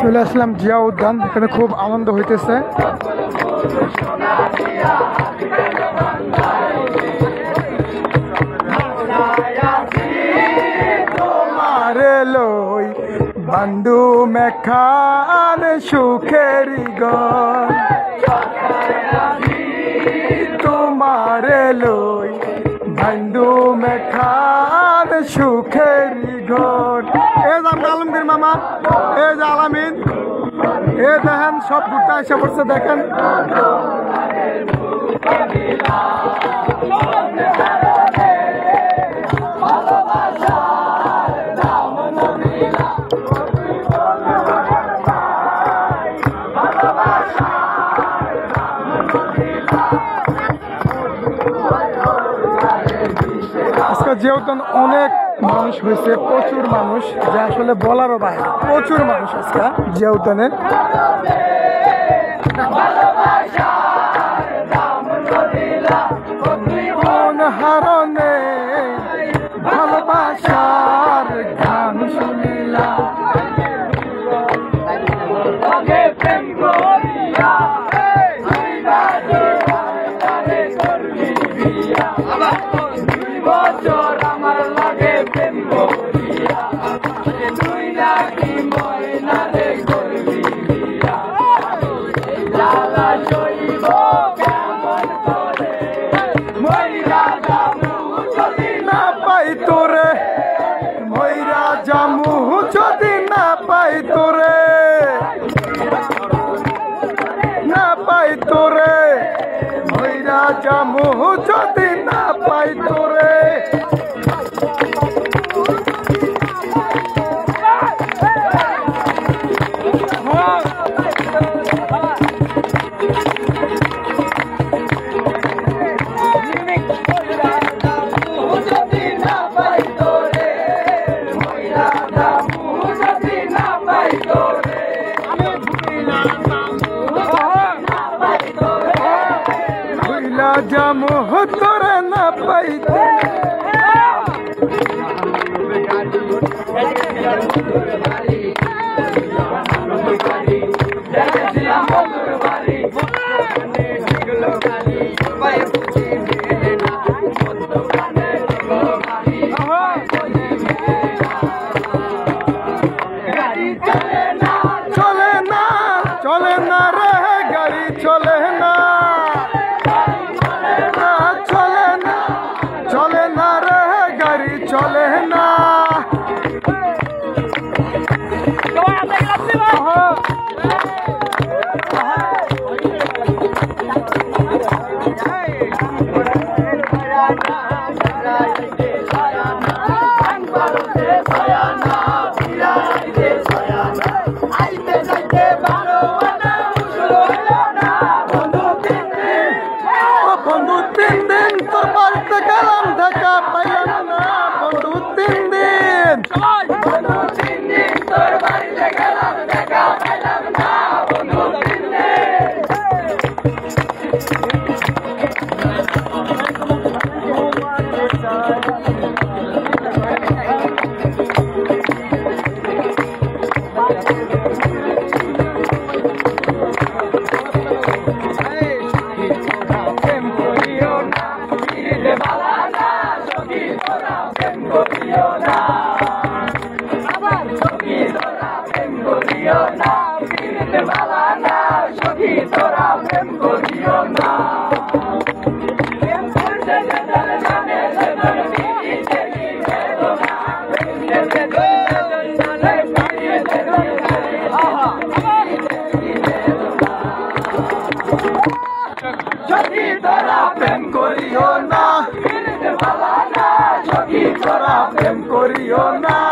চলে আসলাম জিয়া উদ্যান, এখানে খুব আনন্দ হইতেছে। তোমারে লই বন্ধু মেখান সুখেরি গন, তোমারে লই বন্ধু মেখান সুখেরি ঘর। এ যাম আলমগীর মামা, এ যে আলামিন, এ দেখেন সব ঘুরতে এসে পড়ছে, দেখেন। আজকে যেহেতু অনেক মানুষ হয়েছে, প্রচুর মানুষ, যা আসলে বলারও বাইরে, প্রচুর মানুষ আজকে জিয়া উদ্যানে। হারণে ভালোবাসার গান শুনিলা, জামু যদি না পাই তোরে, না পাই তোরে, মইরা জামু যদি না পাই তোরে। জামু তোরে না পাইতে, চলে না, চলে না রে গাড়ি চলে না, চলে না রে গাড়ি চলে না। বন্ধু 3 দিন তোর বাড়িতে গেলাম, দেখা পাইলাম না বন্ধু 3 দিন, বন্ধু 3 দিন তোর বাড়িতে গেলাম, দেখা পাইলাম না বন্ধু 3 দিন। যদি তোরা প্রেম করিও না, তোরা প্রেম করিও না।